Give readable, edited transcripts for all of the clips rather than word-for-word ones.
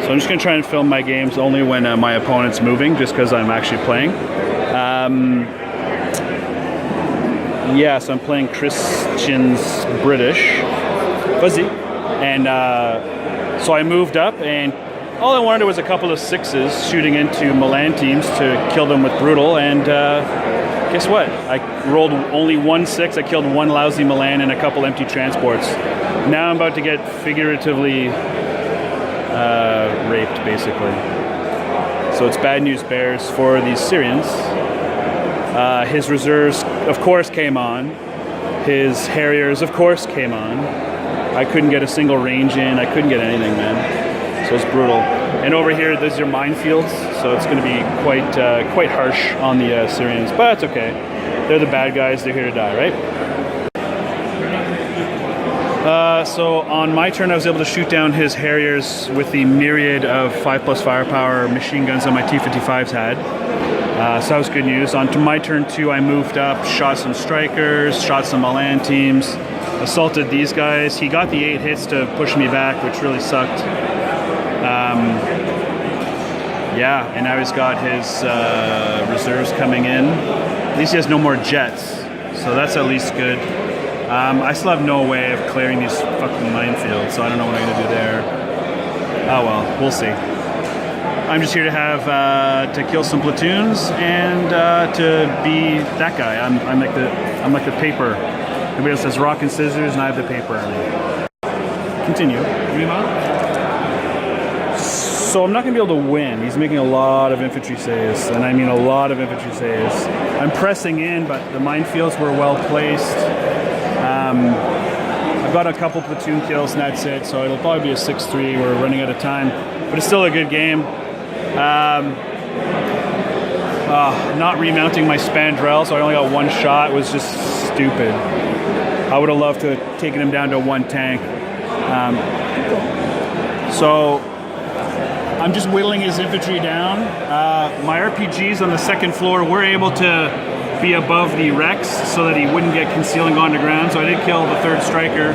So I'm just going to try and film my games only when my opponent's moving, just because I'm actually playing. Yeah, so I'm playing Christian's British, Fuzzy. And so I moved up, and all I wanted was a couple of sixes shooting into Milan teams to kill them with Brutal. And guess what? I rolled only 1 6. I killed 1 lousy Milan and a couple empty transports. Now I'm about to get figuratively raped, basically. So it's bad news bears for these Syrians. His reserves, of course, came on. His Harriers, of course, came on. I couldn't get a single range in. I couldn't get anything, man. So it's brutal. And over here, there's your minefields. So it's going to be quite harsh on the Syrians. But that's okay. They're the bad guys. They're here to die, right? So on my turn, I was able to shoot down his Harriers with the myriad of 5+ firepower machine guns that my T-55s had. So that was good news. On to my turn 2, I moved up, shot some strikers, shot some Milan teams, assaulted these guys. He got the 8 hits to push me back, which really sucked. Yeah, and now he's got his reserves coming in. At least he has no more jets, so that's at least good. I still have no way of clearing these fucking minefields, so I don't know what I'm gonna do there. Oh well, we'll see. I'm just here to have to kill some platoons and to be that guy. I'm like the paper. Everybody else has rock and scissors, and I have the paper. Continue. So I'm not going to be able to win. He's making a lot of infantry saves, and I mean a lot of infantry saves. I'm pressing in, but the minefields were well placed. I've got a couple platoon kills, and that's it. So it'll probably be a 6-3. We're running out of time, but it's still a good game. Not remounting my Spandrel, so I only got 1 shot, was just stupid. I would have loved to have taken him down to 1 tank. So I'm just whittling his infantry down. My RPGs on the 2nd floor were able to be above the Rex so that he wouldn't get concealing on the ground. So I did kill the 3rd striker,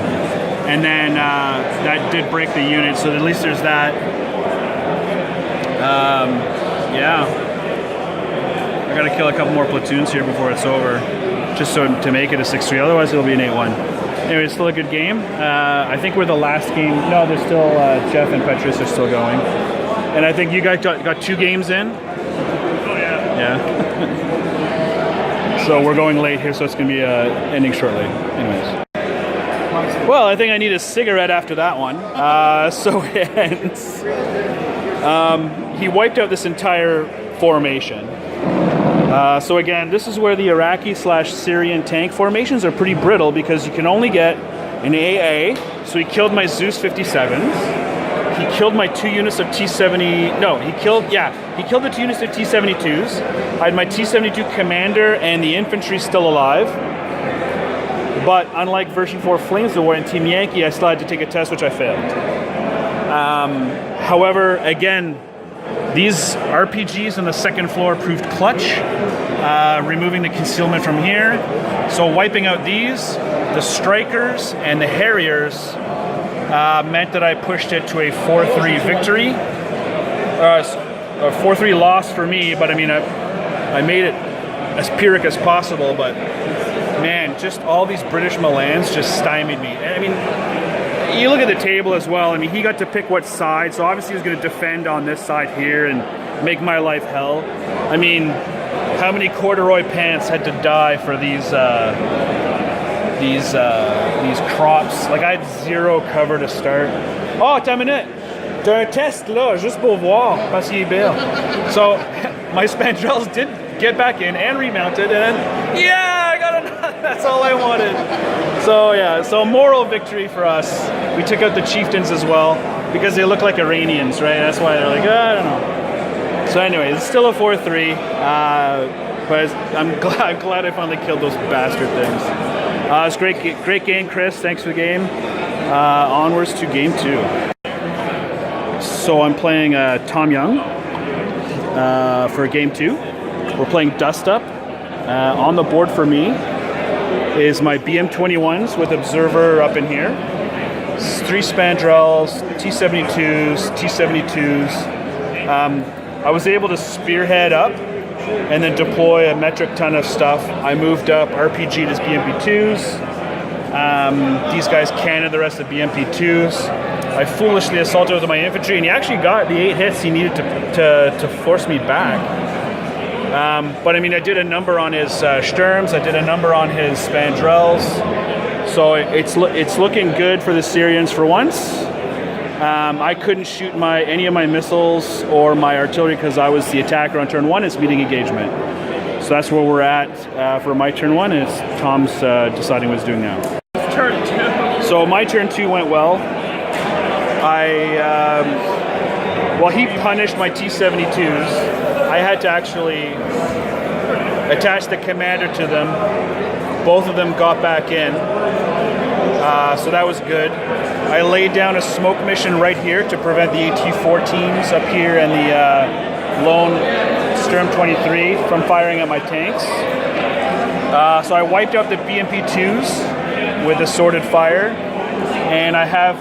and then that did break the unit. So at least there's that. Yeah, I gotta kill a couple more platoons here before it's over, just so to make it a 6-3. Otherwise, it'll be an 8-1. Anyway, it's still a good game. I think we're the last game. No, there's still Jeff and Petrus are still going, and I think you guys got 2 games in. Oh yeah. Yeah. So we're going late here, so it's gonna be ending shortly. Anyways. Well, I think I need a cigarette after that one. So it ends. He wiped out this entire formation. So again, this is where the Iraqi/Syrian tank formations are pretty brittle because you can only get an AA. So he killed my Zeus 57s. He killed my 2 units of T-70. No, he killed the 2 units of T-72s. I had my T-72 commander and the infantry still alive. But unlike version 4 Flames of War and Team Yankee, I still had to take a test, which I failed. However, again, these RPGs on the 2nd floor proved clutch, removing the concealment from here. So wiping out these, the strikers, and the Harriers meant that I pushed it to a 4-3 victory. A 4-3 loss for me, but I mean, I made it as Pyrrhic as possible, but man, just all these British Milans just stymied me. I mean, you look at the table as well. I mean, he got to pick what side, so obviously he was going to defend on this side here and make my life hell. I mean, how many corduroy pants had to die for these crops? Like, I had 0 cover to start. Oh, t'as une minute. T'as un test là, juste pour voir, parce qu'il est belle. So, my Spandrels did get back in and remounted, and yeah, I got enough. That's all I wanted. So yeah, so moral victory for us. We took out the chieftains as well because they look like Iranians, right? That's why they're like, I don't know. So anyway, it's still a 4-3, but I'm glad I finally killed those bastard things. It's great game, Chris. Thanks for the game. Onwards to game 2. So I'm playing Tom Young for game 2. We're playing Dust Up. On the board for me is my BM-21s with Observer up in here. 3 spandrels, T-72s, T-72s. I was able to spearhead up and then deploy a metric ton of stuff. I moved up RPG'd his BMP-2s. These guys cannoned the rest of the BMP-2s. I foolishly assaulted with my infantry, and he actually got the 8 hits he needed to force me back. But I mean, I did a number on his Sturms, I did a number on his spandrels. So it's looking good for the Syrians for once. I couldn't shoot any of my missiles or my artillery because I was the attacker on turn 1. It's meeting engagement. So that's where we're at for my turn 1, and it's Tom's deciding what he's doing now. Turn 2. So my turn 2 went well. Well, he punished my T-72s. I had to actually attach the commander to them. Both of them got back in. So that was good. I laid down a smoke mission right here to prevent the AT-14s up here and the lone Sturm 23 from firing at my tanks. So I wiped out the BMP-2s with assorted fire. And I have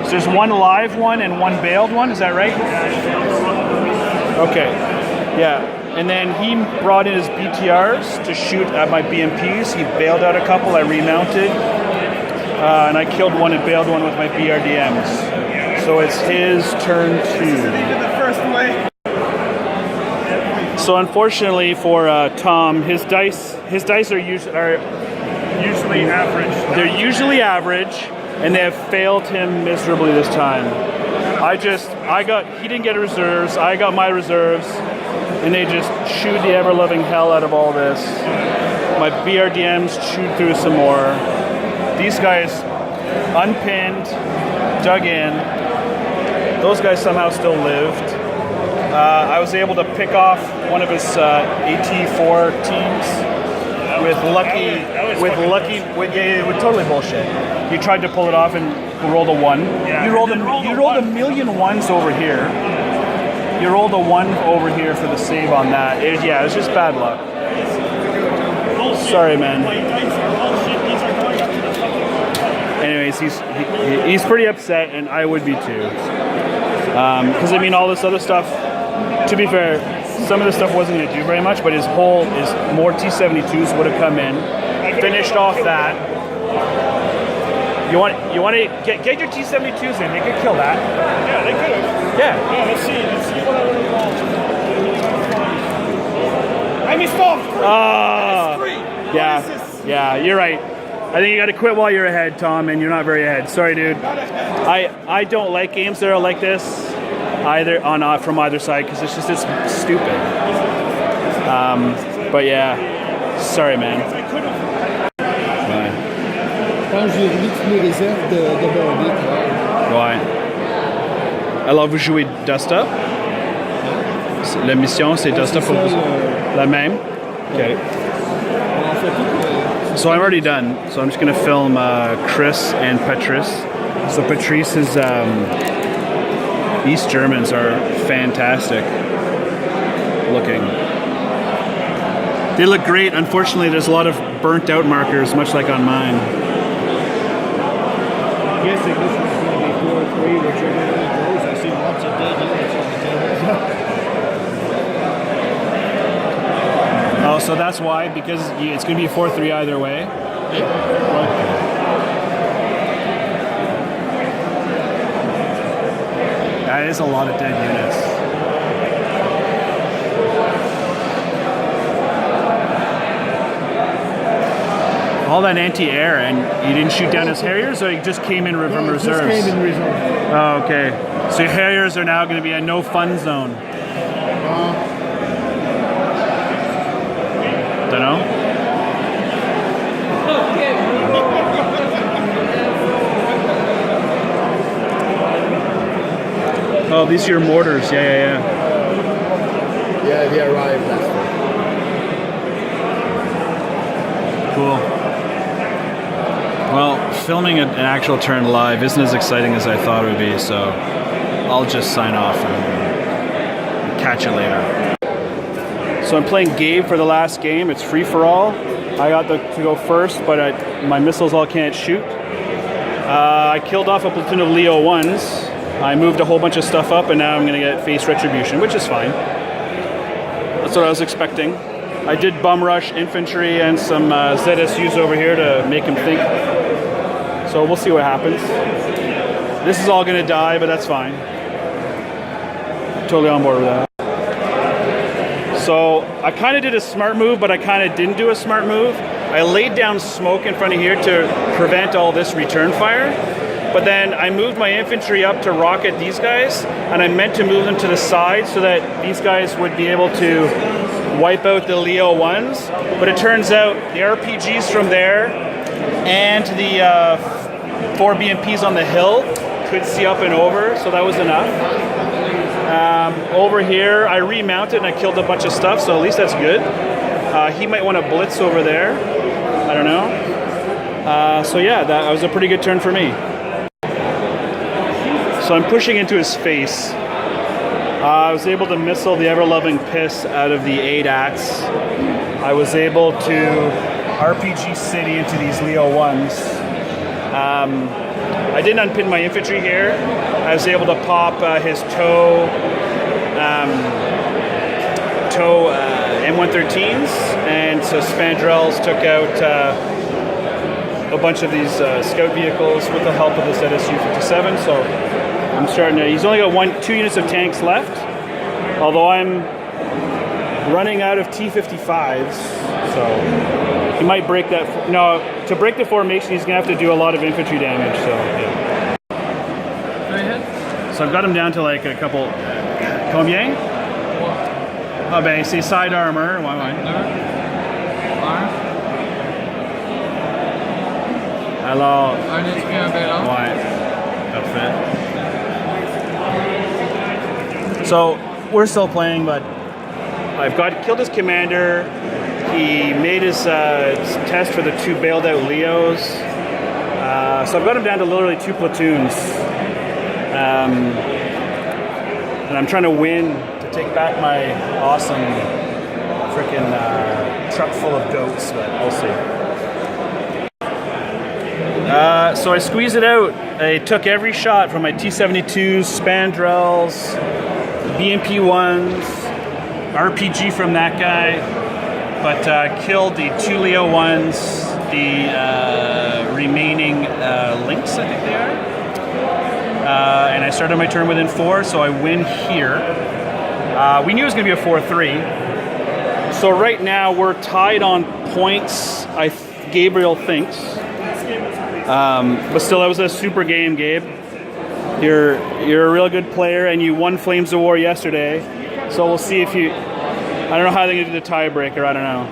so there's one live one and one bailed one, is that right? Okay, yeah. And then he brought in his BTRs to shoot at my BMPs. He bailed out a couple, I remounted. And I killed one and bailed one with my BRDMs. So it's his turn 2. The first way. So unfortunately for Tom, his dice are usually average. They're usually average, and they have failed him miserably this time. He didn't get reserves, I got my reserves, and they just chewed the ever-loving hell out of all this. My BRDMs chewed through some more. These guys unpinned, dug in. Those guys somehow still lived. I was able to pick off one of his AT-4 teams with totally bullshit. He tried to pull it off and rolled a 1. Yeah, you rolled a million 1s over here. You rolled a 1 over here for the save on that. It was just bad luck. Sorry, man. Anyways, he's pretty upset, and I would be too. Because I mean, all this other stuff. To be fair, some of the stuff wasn't going to do very much, but his more T-72s would have come in, finished off that. You want to get your T-72s in? They could kill that. Yeah, they could have. Yeah. Let's see what other involved. I missed off. Yeah, you're right. I think you got to quit while you're ahead, Tom, and you're not very ahead. Sorry, dude. I don't like games that are like this from either side because it's stupid. But yeah, sorry, man. Quand j'ai vu toutes les réserves de bomber. Ouais. Alors, vous jouez Dust Up? La mission, c'est Dust Up pour vous? La même? Okay. So I'm already done. So I'm just going to film Chris and Patrice. So Patrice's East Germans are fantastic looking. They look great. Unfortunately, there's a lot of burnt out markers, much like on mine. Guessing this is going to be 4-3, which are going to be close. I see lots of dead units on the table. Oh, so that's why? Because it's going to be 4-3 either way? Yeah. That is a lot of dead units. All that anti-air, and you didn't shoot down his Harriers, or he just came in from reserves? Just came in reserve. Oh, okay. So your Harriers are now going to be a no-fun zone. Don't know. Oh, these are your mortars. Yeah. Yeah, they arrived last time. Cool. Well, filming an actual turn live isn't as exciting as I thought it would be, so I'll just sign off and catch you later. So I'm playing Gabe for the last game. It's free for all. I got to go first, but my missiles all can't shoot. I killed off a platoon of Leo 1s. I moved a whole bunch of stuff up, and now I'm going to get face retribution, which is fine. That's what I was expecting. I did bum rush infantry and some ZSUs over here to make them think. So we'll see what happens. This is all going to die, but that's fine. Totally on board with that. So I kind of did a smart move, but I kind of didn't do a smart move. I laid down smoke in front of here to prevent all this return fire. But then I moved my infantry up to rocket these guys, and I meant to move them to the side so that these guys would be able to wipe out the Leo 1s. But it turns out the RPGs from there and the 4 BMPs on the hill could see up and over, so that was enough. Over here, I remounted and I killed a bunch of stuff, so at least that's good. He might want to blitz over there. I don't know. So yeah, that was a pretty good turn for me. So I'm pushing into his face. I was able to missile the ever-loving piss out of the ADATs. I was able to RPG City into these Leo 1s. I didn't unpin my infantry here. I was able to pop his TOW M113s, and so Spandrels took out a bunch of these scout vehicles with the help of the ZSU-57. So I'm starting to. He's only got 2 units of tanks left, although I'm running out of T-55s. So he might break that. No, to break the formation, he's gonna have to do a lot of infantry damage. So yeah. So I've got him down to like a couple. Combien? Ah ben c'est side armor. Ouais. Alors. Un HP, un ballon. Ouais. Parfait. So we're still playing, but I've killed his commander. He made his test for the 2 bailed out Leos. So I've got him down to literally 2 platoons. And I'm trying to win to take back my awesome freaking truck full of goats, but we'll see. So I squeezed it out. I took every shot from my T-72s, Spandrels, BMP 1s, RPG from that guy, but killed the 2 Leo 1s, the remaining Lynx, I think they are. And I started my turn within 4, so I win here. We knew it was going to be a 4-3. So right now we're tied on points, Gabriel thinks. But still, that was a super game, Gabe. You're a real good player, and you won Flames of War yesterday. So we'll see if you. I don't know how they're going to do the tiebreaker. I don't know.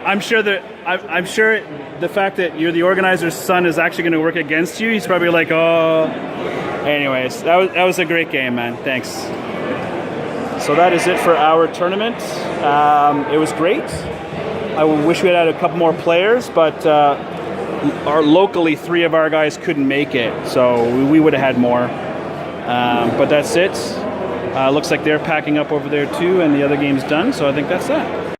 I'm sure that I'm sure the fact that you're the organizer's son is actually going to work against you. He's probably like, oh. Anyways, that was a great game, man. Thanks. So that is it for our tournament. It was great. I wish we had a couple more players, but locally 3 of our guys couldn't make it, so we would have had more. But that's it. Looks like they're packing up over there too, and the other game's done. So I think that's that.